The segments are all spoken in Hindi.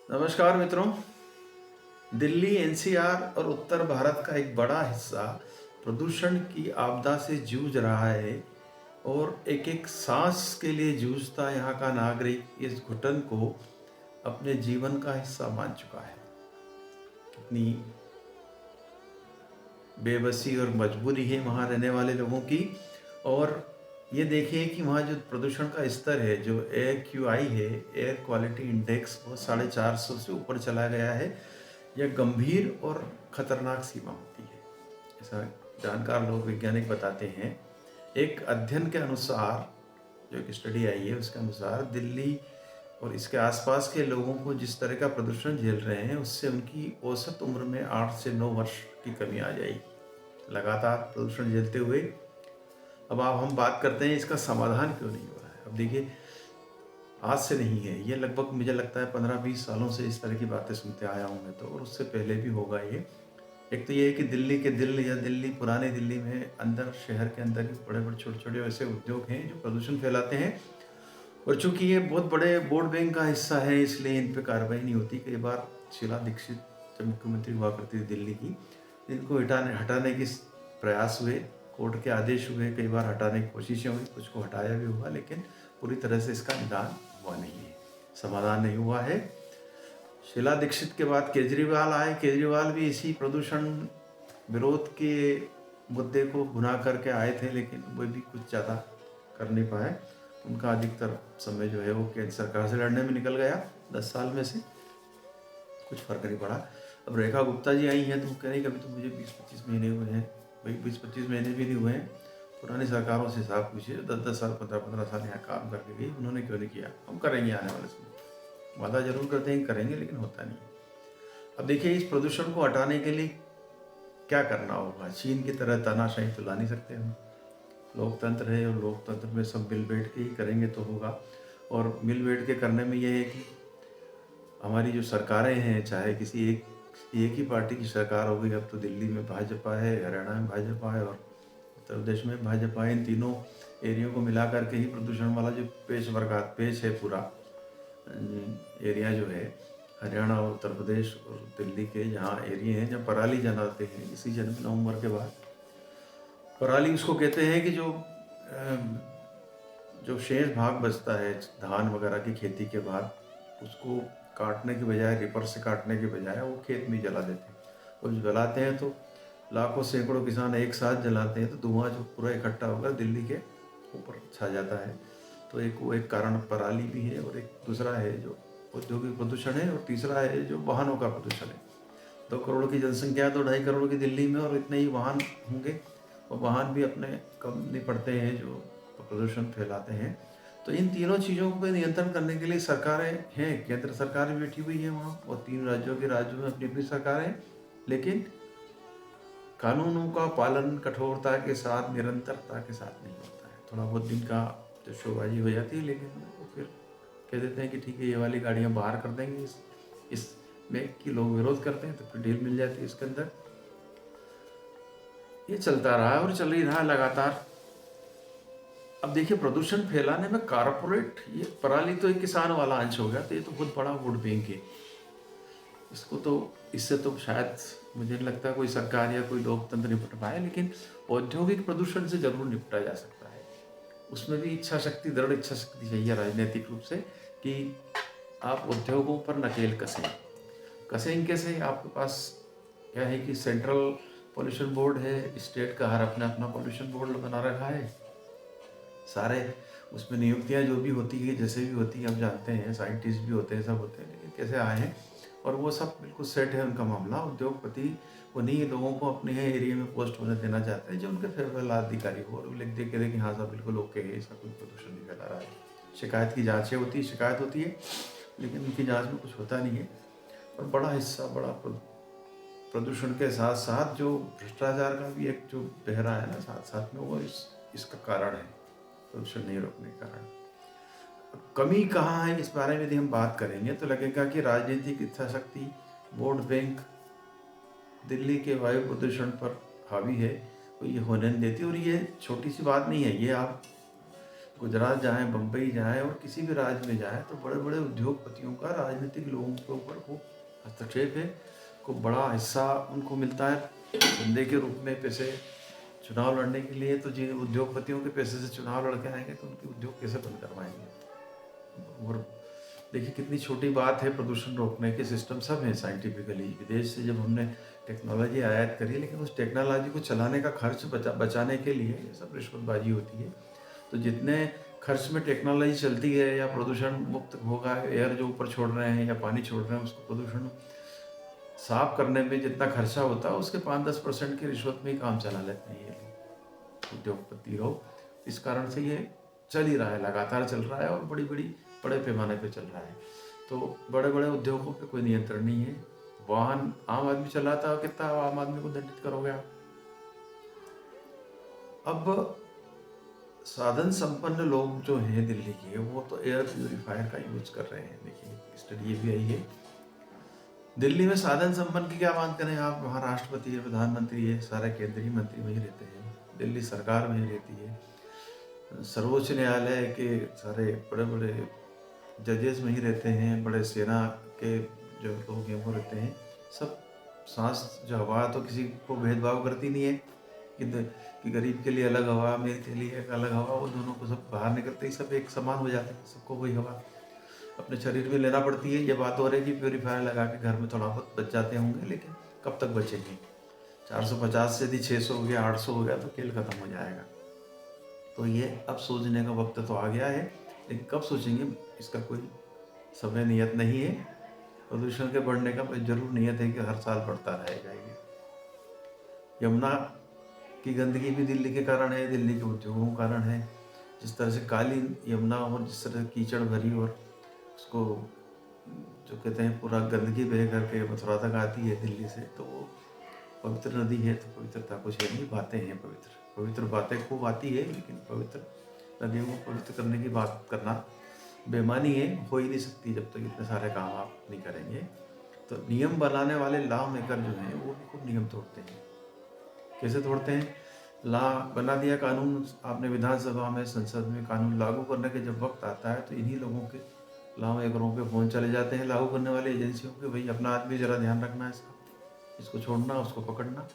नमस्कार मित्रों। दिल्ली, एनसीआर और उत्तर भारत का एक बड़ा हिस्सा प्रदूषण की आपदा से जूझ रहा है और एक-एक सांस के लिए जूझता यहाँ का नागरिक इस घुटन को अपने जीवन का हिस्सा मान चुका है। कितनी बेबसी और मजबूरी है वहाँ रहने वाले लोगों की। और ये देखिए कि वहाँ जो प्रदूषण का स्तर है, जो AQI है, एयर क्वालिटी इंडेक्स, वो 450 से ऊपर चला गया है। यह गंभीर और खतरनाक सीमा होती है, ऐसा जानकार लोग, वैज्ञानिक बताते हैं। एक अध्ययन के अनुसार, जो एक स्टडी आई है उसके अनुसार, दिल्ली और इसके आसपास के लोगों को जिस तरह का प्रदूषण झेल रहे हैं, उससे उनकी औसत उम्र में 8 से 9 वर्ष की कमी आ जाएगी लगातार प्रदूषण झेलते हुए। अब हम बात करते हैं इसका समाधान क्यों नहीं हो रहा है। अब देखिए, आज से नहीं है ये, लगभग मुझे लगता है 15-20 सालों से इस तरह की बातें सुनते आया हूँ मैं तो, और उससे पहले भी होगा ये। एक तो ये है कि दिल्ली के दिल या दिल्ली, पुराने दिल्ली में अंदर, शहर के अंदर ही बड़े-बड़े छोटे-छोटे ऐसे उद्योग हैं जो प्रदूषण फैलाते हैं। और चूंकि ये बहुत बड़े वोट बैंक का हिस्सा है, इसलिए इन पे कार्रवाई नहीं होती। कई बार शीला दीक्षित जब मुख्यमंत्री हुआ करती थी दिल्ली की, इनको हटाने के प्रयास हुए, कोर्ट के आदेश हुए, कई बार हटाने की कोशिशें हुई, कुछ को हटाया भी हुआ, लेकिन पूरी तरह से इसका निदान हुआ नहीं है, समाधान नहीं हुआ है। शीला दीक्षित के बाद केजरीवाल आए। केजरीवाल भी इसी प्रदूषण विरोध के मुद्दे को भुना करके आए थे, लेकिन वो भी कुछ ज़्यादा कर नहीं पाए। उनका अधिकतर समय जो है वो केंद्र सरकार से लड़ने में निकल गया। 10 साल में से कुछ फर्क नहीं पड़ा। अब रेखा गुप्ता जी आई हैं तो वो कह रही कभी तो मुझे 20-25 महीने हुए हैं। भाई 20-25 महीने भी नहीं हुए हैं, पुरानी सरकारों से हिसाब पूछिए। 10-10 साल, 15-15 साल यहाँ काम करके गई, उन्होंने क्यों नहीं किया। हम करेंगे आने वाले समय, वादा जरूर करते हैं करेंगे, लेकिन होता नहीं है। अब देखिए, इस प्रदूषण को हटाने के लिए क्या करना होगा। चीन की तरह तानाशाही तो ला नहीं सकते हम, लोकतंत्र है और लोकतंत्र में सब मिल बैठ के ही करेंगे तो होगा। और मिल बैठ के करने में यह है कि हमारी जो सरकारें हैं, चाहे किसी एक ही पार्टी की सरकार हो गई। अब तो दिल्ली में भाजपा है, हरियाणा में भाजपा है और उत्तर प्रदेश में भाजपा है। इन तीनों एरिया को मिला करके ही प्रदूषण वाला जो पेच है पूरा एरिया जो है, हरियाणा और उत्तर प्रदेश और दिल्ली के जहाँ एरिया हैं जहाँ पराली जलाते हैं इस सीजन में, नवंबर के बाद। पराली उसको कहते हैं कि जो शेष भाग बचता है धान वगैरह की खेती के बाद, उसको काटने के बजाय, रिपर से काटने के बजाय वो खेत में जला देते हैं। और जो जलाते हैं तो लाखों सैकड़ों किसान एक साथ जलाते हैं, तो धुआं जो पूरा इकट्ठा होकर दिल्ली के ऊपर छा जाता है। तो वो एक कारण पराली भी है, और एक दूसरा है जो औद्योगिक प्रदूषण है, और तीसरा है जो वाहनों का प्रदूषण है। 2 करोड़ की जनसंख्या है तो 2.5 करोड़ की दिल्ली में, और इतने ही वाहन होंगे, और वाहन भी अपने कम नहीं पड़ते हैं जो प्रदूषण फैलाते हैं। तो इन तीनों चीज़ों पर नियंत्रण करने के लिए सरकारें हैं, केंद्र सरकार भी बैठी हुई है वहाँ, और 3 राज्यों में अपनी अपनी सरकारें हैं। लेकिन कानूनों का पालन कठोरता के साथ, निरंतरता के साथ नहीं होता है। थोड़ा बहुत दिन का जो शोबाजी हो जाती है, लेकिन वो फिर कह देते हैं कि ठीक है, ये वाली गाड़ियाँ बाहर कर देंगे, इसमें कि लोग विरोध करते हैं तो फिर ढील मिल जाती है इसके अंदर। ये चलता रहा और चल ही रहा लगातार। अब देखिए, प्रदूषण फैलाने में कारपोरेट, ये पराली तो एक किसान वाला अंश हो गया, तो ये तो बहुत बड़ा वोट बैंक है। इसको तो, इससे तो शायद मुझे नहीं लगता कोई सरकार या कोई लोकतंत्र निपट पाए, लेकिन औद्योगिक प्रदूषण से जरूर निपटा जा सकता है। उसमें भी इच्छा शक्ति, दृढ़ इच्छा शक्ति चाहिए राजनीतिक रूप से, कि आप उद्योगों पर नकेल कसें कैसे। आपके पास क्या है कि सेंट्रल पॉल्यूशन बोर्ड है, स्टेट का हर अपना अपना पॉल्यूशन बोर्ड बना रखा है। सारे उसमें नियुक्तियां जो भी होती है, जैसे भी होती है, आप जानते हैं, साइंटिस्ट भी होते हैं, सब होते हैं, लेकिन कैसे आए हैं, और वो सब बिल्कुल सेट है उनका मामला। उद्योगपति उन्हीं लोगों को अपने एरिया में पोस्ट होने देना चाहते हैं जो उनके फेवरेबल अधिकारी हो, और लिख दे के कि हाँ सब बिल्कुल ओके है, ऐसा कोई प्रदूषण नहीं फैला रहा है। शिकायत की जाँचें होती है, शिकायत होती है, लेकिन उनकी जाँच में कुछ होता नहीं है। और बड़ा हिस्सा, बड़ा प्रदूषण के साथ साथ जो भ्रष्टाचार का भी एक जो बहरा है ना साथ साथ में, वो इसका कारण है, प्रदूषण नहीं रोकने के कारण। कमी कहाँ है, इस बारे में यदि हम बात करेंगे तो लगेगा कि राजनीतिक इच्छा शक्ति, वोट बैंक दिल्ली के वायु प्रदूषण पर हावी है, तो ये होने नहीं देती। और ये छोटी सी बात नहीं है, ये आप गुजरात जाएँ, बम्बई जाएँ और किसी भी राज्य में जाएँ तो बड़े-बड़े उद्योगपतियों का राजनीतिक लोगों के ऊपर खूब हस्तक्षेप है। खूब बड़ा हिस्सा उनको मिलता है धंधे के रूप में पैसे। चुनाव लड़ने के लिए तो जिन उद्योगपतियों के पैसे से चुनाव लड़ के आएँगे तो उनके उद्योग कैसे बंद करवाएँगे? और देखिए कितनी छोटी बात है प्रदूषण रोकने के सिस्टम सब हैं साइंटिफिकली। विदेश से जब हमने टेक्नोलॉजी आयात करी लेकिन उस टेक्नोलॉजी को चलाने का खर्च बचाने के लिए ये सब रिश्वतबाजी होती है। तो जितने खर्च में टेक्नोलॉजी चलती है या प्रदूषण मुक्त होगा, एयर जो ऊपर छोड़ रहे हैं या पानी छोड़ रहे हैं उसको प्रदूषण साफ करने में जितना खर्चा होता है उसके 5-10% की रिश्वत में ही काम चला लेते हैं ये लोग, उद्योगपति लोग। इस कारण से ये चल ही रहा है, लगातार चल रहा है और बड़े पैमाने पे चल रहा है। तो बड़े-बड़े उद्योगों पे कोई नियंत्रण नहीं है। वाहन आम आदमी चलाता है, कितना आम आदमी को दंडित करोगे आप? अब साधन संपन्न लोग जो हैं दिल्ली के वो तो एयर प्यूरीफायर का यूज कर रहे हैं। देखिए स्टडी ये भी आई है दिल्ली में साधन संपन्न की क्या बात करें आप। वहाँ राष्ट्रपति है, प्रधानमंत्री है, सारे केंद्रीय मंत्री वहीं रहते हैं, दिल्ली सरकार वहीं रहती है, सर्वोच्च न्यायालय के सारे बड़े बड़े जजेस वहीं रहते हैं, बड़े सेना के जो लोग हैं वो रहते हैं। सब सांस जो हवा तो किसी को भेदभाव करती नहीं है कि गरीब के लिए अलग हवा, अमीर के लिए एक अलग हवा। वो दोनों को सब बाहर निकलते ही सब एक समान हो जाते हैं, सबको वही हवा अपने शरीर में लेना पड़ती है। ये बात हो रही है कि प्योरीफायर लगा के घर में थोड़ा बहुत बच जाते होंगे, लेकिन कब तक बचेंगे? 450 से यदि 600 हो गया, 800 हो गया तो खेल खत्म हो जाएगा। तो ये अब सोचने का वक्त तो आ गया है, लेकिन कब सोचेंगे इसका कोई समय नियत नहीं है। प्रदूषण के बढ़ने का जरूर नियत है कि हर साल बढ़ता रहेगा ये। यमुना की गंदगी भी दिल्ली के कारण है, दिल्ली के उद्योगों के कारण है। जिस तरह से काली यमुना और जिस तरह कीचड़ भरी और उसको जो कहते हैं पूरा गंदगी बह करके मथुरा तक आती है दिल्ली से, तो वो पवित्र नदी है तो पवित्रता कुछ है नहीं। बातें हैं पवित्र बातें खूब आती है, लेकिन पवित्र नदियों को पवित्र करने की बात करना बेईमानी है, हो ही नहीं सकती जब तक इतने सारे काम आप नहीं करेंगे। तो नियम बनाने वाले लॉ मेकर जो हैं वो भी खूब नियम तोड़ते हैं। कैसे तोड़ते हैं? लॉ बना दिया, कानून आपने विधानसभा में, संसद में कानून लागू करने के जब वक्त आता है तो इन्हीं लोगों के लॉ मेकरों के फ़ोन चले जाते हैं लागू करने वाली एजेंसियों के, भाई अपना आदमी ज़रा ध्यान रखना है इसका, इसको छोड़ना, उसको पकड़ना।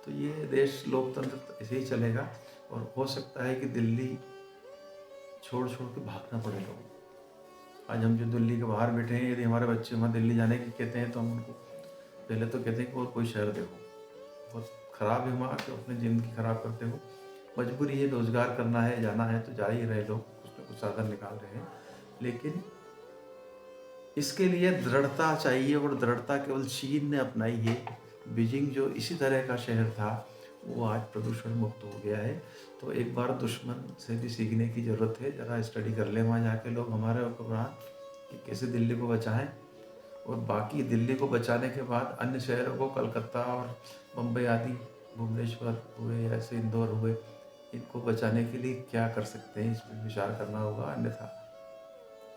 तो ये देश लोकतंत्र ऐसे ही चलेगा और हो सकता है कि दिल्ली छोड़ के भागना पड़े लोगों को। आज हम जो दिल्ली के बाहर बैठे हैं, यदि हमारे बच्चे वहाँ दिल्ली जाने की कहते हैं तो हम उनको पहले तो कहते हैं कि और कोई शहर देखो, बहुत ख़राब है वहाँ कि अपनी ज़िंदगी ख़राब करते हो। मजबूरी है, रोज़गार करना है, जाना है तो जा ही रहे लोग, कुछ ना कुछ साधन निकाल रहे हैं। लेकिन इसके लिए दृढ़ता चाहिए और दृढ़ता केवल चीन ने अपनाई है। बीजिंग जो इसी तरह का शहर था वो आज प्रदूषण मुक्त हो गया है। तो एक बार दुश्मन से भी सीखने की ज़रूरत है। ज़रा स्टडी कर ले वहाँ जाके लोग हमारे हुक्मरान कि कैसे दिल्ली को बचाएं, और बाकी दिल्ली को बचाने के बाद अन्य शहरों को, कलकत्ता और मुंबई आदि, भुवनेश्वर हुए या ऐसे इंदौर हुए, इनको बचाने के लिए क्या कर सकते हैं, इस पर विचार करना होगा। अन्यथा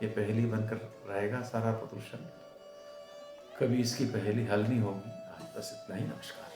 ये पहेली बनकर रहेगा सारा प्रदूषण, कभी इसकी पहेली हल नहीं होगी। आज बस इतना ही, नमस्कार।